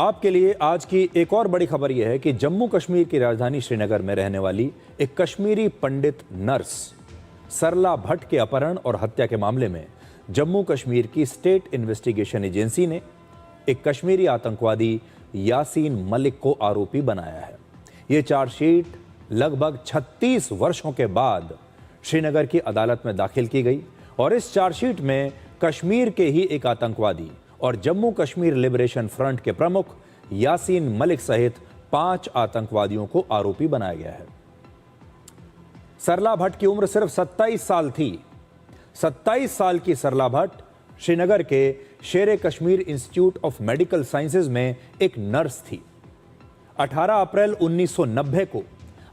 आपके लिए आज की एक और बड़ी खबर यह है कि जम्मू कश्मीर की राजधानी श्रीनगर में रहने वाली एक कश्मीरी पंडित नर्स सरला भट्ट के अपहरण और हत्या के मामले में जम्मू कश्मीर की स्टेट इन्वेस्टिगेशन एजेंसी ने एक कश्मीरी आतंकवादी यासीन मलिक को आरोपी बनाया है। यह चार्जशीट लगभग 36 वर्षों के बाद श्रीनगर की अदालत में दाखिल की गई और इस चार्जशीट में कश्मीर के ही एक आतंकवादी और जम्मू कश्मीर लिबरेशन फ्रंट के प्रमुख यासीन मलिक सहित 5 आतंकवादियों को आरोपी बनाया गया है। सरला भट्ट की उम्र सिर्फ 27 साल थी। 27 साल की सरला भट्ट श्रीनगर के शेर Kashmir institute of medical sciences में एक नर्स थी। 18 अप्रैल 1990 को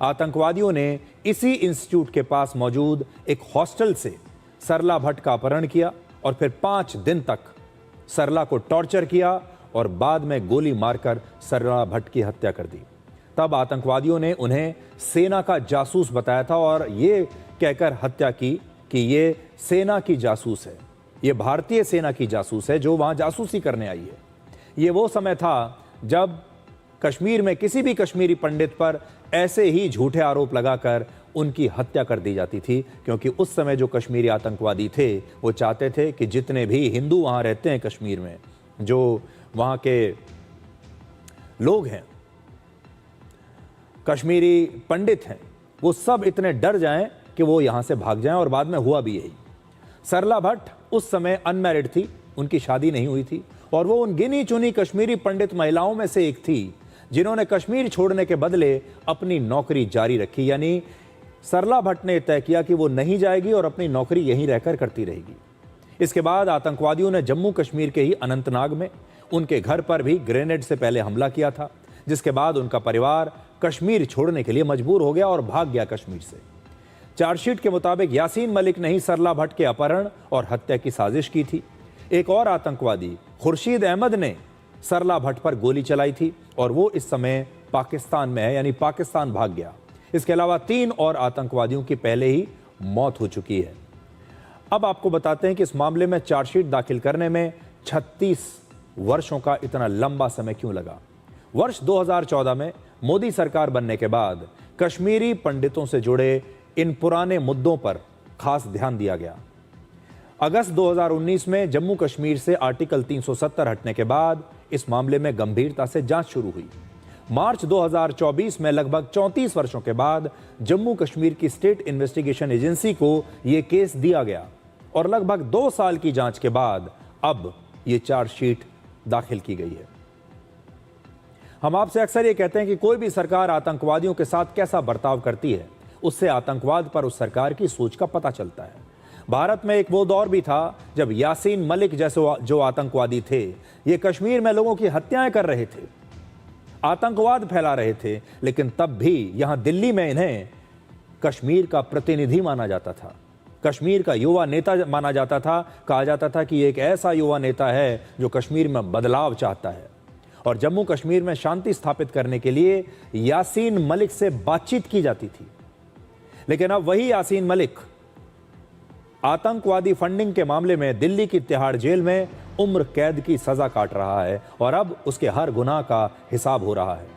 आतंकवादियों ने इसी इंस्टीट्यूट के पास मौजूद एक हॉस्टल से सरला भट्ट का अपहरण किया और फिर 5 दिन तक सरला को टॉर्चर किया और बाद में गोली मारकर सरला भट्ट की हत्या कर दी। तब आतंकवादियों ने उन्हें सेना का जासूस बताया था और ये कहकर हत्या की कि ये सेना की जासूस है, ये भारतीय सेना की जासूस है जो वहां जासूसी करने आई है। ये वो समय था जब कश्मीर में किसी भी कश्मीरी पंडित पर ऐसे ही झूठे आरोप लगाकर उनकी हत्या कर दी जाती थी, क्योंकि उस समय जो कश्मीरी आतंकवादी थे वो चाहते थे कि जितने भी हिंदू वहां रहते हैं कश्मीर में, जो वहां के लोग हैं, कश्मीरी पंडित हैं, वो सब इतने डर जाएं कि वो यहां से भाग जाएं। और बाद में हुआ भी यही। सरला भट्ट उस समय अनमैरिड थी, उनकी शादी नहीं हुई थी और वो उन गिनी चुनी कश्मीरी पंडित महिलाओं में से एक थी जिन्होंने कश्मीर छोड़ने के बदले अपनी नौकरी जारी रखी। यानी सरला भट्ट ने तय किया कि वो नहीं जाएगी और अपनी नौकरी यहीं रहकर करती रहेगी। इसके बाद आतंकवादियों ने जम्मू कश्मीर के ही अनंतनाग में उनके घर पर भी ग्रेनेड से पहले हमला किया था, जिसके बाद उनका परिवार कश्मीर छोड़ने के लिए मजबूर हो गया और भाग गया कश्मीर से। चार्जशीट के मुताबिक यासीन मलिक ने ही सरला भट्ट के अपहरण और हत्या की साजिश की थी। एक और आतंकवादी खुर्शीद अहमद ने सरला भट्ट पर गोली चलाई थी और वो इस समय पाकिस्तान में है, यानी पाकिस्तान भाग गया। इसके अलावा 3 और आतंकवादियों की पहले ही मौत हो चुकी है। अब आपको बताते हैं कि इस मामले में चार्जशीट दाखिल करने में 36 वर्षों का इतना लंबा समय क्यों लगा। वर्ष 2014 में मोदी सरकार बनने के बाद कश्मीरी पंडितों से जुड़े इन पुराने मुद्दों पर खास ध्यान दिया गया। अगस्त 2019 में जम्मू कश्मीर से आर्टिकल 370 हटने के बाद इस मामले में गंभीरता से जांच शुरू हुई। मार्च 2024 में लगभग 34 वर्षों के बाद जम्मू कश्मीर की स्टेट इन्वेस्टिगेशन एजेंसी को यह केस दिया गया और लगभग 2 साल की जांच के बाद अब यह चार्जशीट दाखिल की गई है। हम आपसे अक्सर यह कहते हैं कि कोई भी सरकार आतंकवादियों के साथ कैसा बर्ताव करती है, उससे आतंकवाद पर उस सरकार की सोच का पता चलता है। भारत में एक वो दौर भी था जब यासीन मलिक जैसे जो आतंकवादी थे, ये कश्मीर में लोगों की हत्याएं कर रहे थे, आतंकवाद फैला रहे थे, लेकिन तब भी यहां दिल्ली में इन्हें कश्मीर का प्रतिनिधि माना जाता था, कश्मीर का युवा नेता माना जाता था। कहा जाता था कि एक ऐसा युवा नेता है जो कश्मीर में बदलाव चाहता है। और जम्मू कश्मीर में शांति स्थापित करने के लिए यासीन मलिक से बातचीत की जाती थी। लेकिन अब वही यासीन मलिक आतंकवादी फंडिंग के मामले में दिल्ली की तिहाड़ जेल में उम्र कैद की सजा काट रहा है और अब उसके हर गुनाह का हिसाब हो रहा है।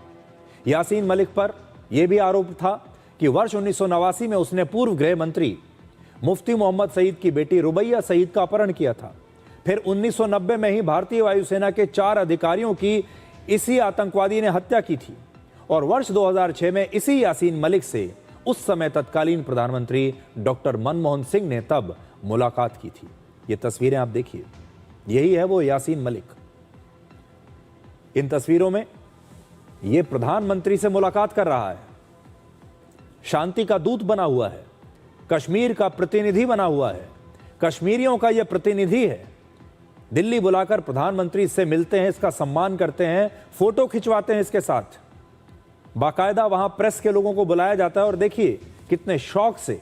यासीन मलिक पर यह भी आरोप था कि वर्ष 1989 में उसने पूर्व गृह मंत्री मुफ्ती मोहम्मद सईद की बेटी रुबैया सईद का अपहरण किया था। फिर 1990 में ही भारतीय वायुसेना के 4 अधिकारियों की इसी आतंकवादी ने हत्या की थी और वर्ष 2006 में इसी यासीन मलिक से उस समय तत्कालीन प्रधानमंत्री डॉक्टर मनमोहन सिंह ने तब मुलाकात की थी। ये तस्वीरें आप देखिए, यही है वो यासीन मलिक। इन तस्वीरों में ये प्रधानमंत्री से मुलाकात कर रहा है, शांति का दूत बना हुआ है, कश्मीर का प्रतिनिधि बना हुआ है, कश्मीरियों का यह प्रतिनिधि है। दिल्ली बुलाकर प्रधानमंत्री से मिलते हैं, इसका सम्मान करते हैं, फोटो खिंचवाते हैं इसके साथ, बाकायदा वहां प्रेस के लोगों को बुलाया जाता है। और देखिए कितने शौक से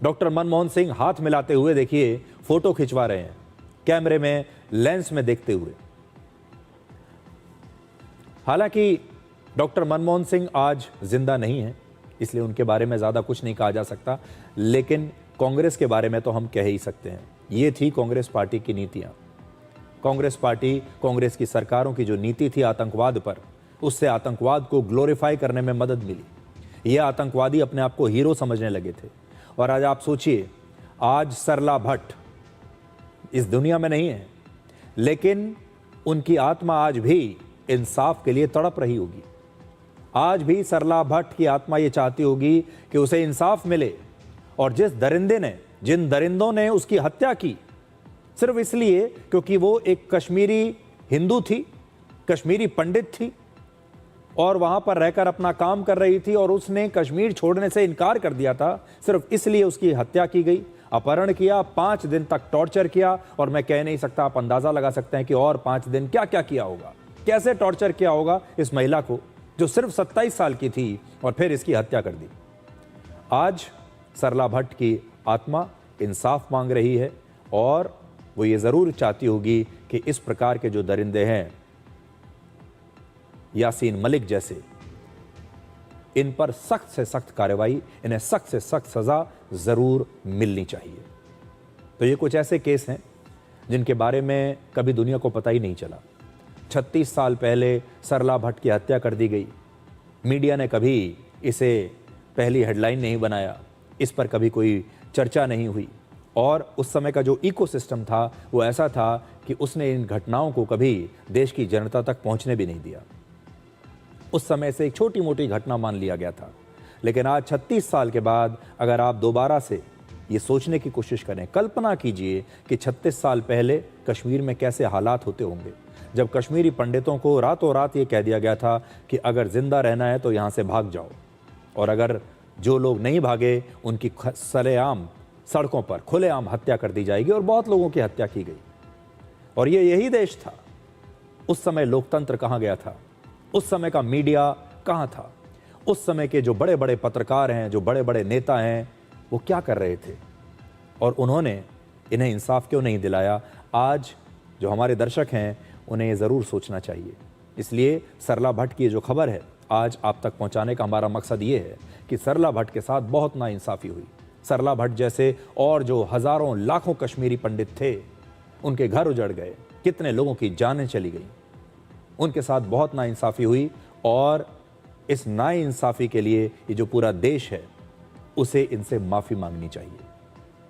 डॉक्टर मनमोहन सिंह हाथ मिलाते हुए देखिए फोटो खिंचवा रहे हैं, कैमरे में लेंस में देखते हुए। हालांकि डॉक्टर मनमोहन सिंह आज जिंदा नहीं है, इसलिए उनके बारे में ज्यादा कुछ नहीं कहा जा सकता, लेकिन कांग्रेस के बारे में तो हम कह ही सकते हैं। ये थी कांग्रेस पार्टी की नीतियां। कांग्रेस पार्टी, कांग्रेस की सरकारों की जो नीति थी आतंकवाद पर, उससे आतंकवाद को ग्लोरीफाई करने में मदद मिली। ये आतंकवादी अपने आप को हीरो समझने लगे थे। और आज आप सोचिए, आज सरला भट्ट इस दुनिया में नहीं है, लेकिन उनकी आत्मा आज भी इंसाफ के लिए तड़प रही होगी। आज भी सरला भट्ट की आत्मा ये चाहती होगी कि उसे इंसाफ मिले। और जिन दरिंदों ने उसकी हत्या की सिर्फ इसलिए क्योंकि वो एक कश्मीरी हिंदू थी, कश्मीरी पंडित थी और वहां पर रहकर अपना काम कर रही थी, और उसने कश्मीर छोड़ने से इनकार कर दिया था, सिर्फ इसलिए उसकी हत्या की गई, अपहरण किया, 5 दिन तक टॉर्चर किया। और मैं कह नहीं सकता, आप अंदाजा लगा सकते हैं कि और 5 दिन क्या क्या किया होगा, कैसे टॉर्चर किया होगा इस महिला को जो सिर्फ 27 साल की थी, और फिर इसकी हत्या कर दी। आज सरला भट्ट की आत्मा इंसाफ मांग रही है और वो ये जरूर चाहती होगी कि इस प्रकार के जो दरिंदे हैं, यासीन मलिक जैसे, इन पर सख्त से सख्त कार्रवाई, इन्हें सख्त से सख्त सजा जरूर मिलनी चाहिए। तो ये कुछ ऐसे केस हैं जिनके बारे में कभी दुनिया को पता ही नहीं चला। 36 साल पहले सरला भट्ट की हत्या कर दी गई। मीडिया ने कभी इसे पहली हेडलाइन नहीं बनाया, इस पर कभी कोई चर्चा नहीं हुई। और उस समय का जो इकोसिस्टम था वो ऐसा था कि उसने इन घटनाओं को कभी देश की जनता तक पहुंचने भी नहीं दिया। उस समय से एक छोटी मोटी घटना मान लिया गया था। लेकिन आज 36 साल के बाद अगर आप दोबारा से ये सोचने की कोशिश करें, कल्पना कीजिए कि 36 साल पहले कश्मीर में कैसे हालात होते होंगे, जब कश्मीरी पंडितों को रातों रात ये कह दिया गया था कि अगर जिंदा रहना है तो यहाँ से भाग जाओ, और अगर जो लोग नहीं भागे उनकी सरेआम सड़कों पर खुलेआम हत्या कर दी जाएगी। और बहुत लोगों की हत्या की गई। और ये यही देश था। उस समय लोकतंत्र कहाँ गया था? उस समय का मीडिया कहाँ था? उस समय के जो बड़े बड़े पत्रकार हैं, जो बड़े बड़े नेता हैं, वो क्या कर रहे थे? और उन्होंने इन्हें इंसाफ क्यों नहीं दिलाया? आज जो हमारे दर्शक हैं उन्हें ये ज़रूर सोचना चाहिए। इसलिए सरला भट्ट की जो खबर है आज आप तक पहुंचाने का हमारा मकसद ये है कि सरला भट्ट के साथ बहुत नाइंसाफ़ी हुई। सरला भट्ट जैसे और जो हज़ारों लाखों कश्मीरी पंडित थे, उनके घर उजड़ गए, कितने लोगों की जानें चली गई, उनके साथ बहुत नाइंसाफ़ी हुई। और इस नाइंसाफ़ी के लिए ये जो पूरा देश है, उसे इनसे माफ़ी मांगनी चाहिए।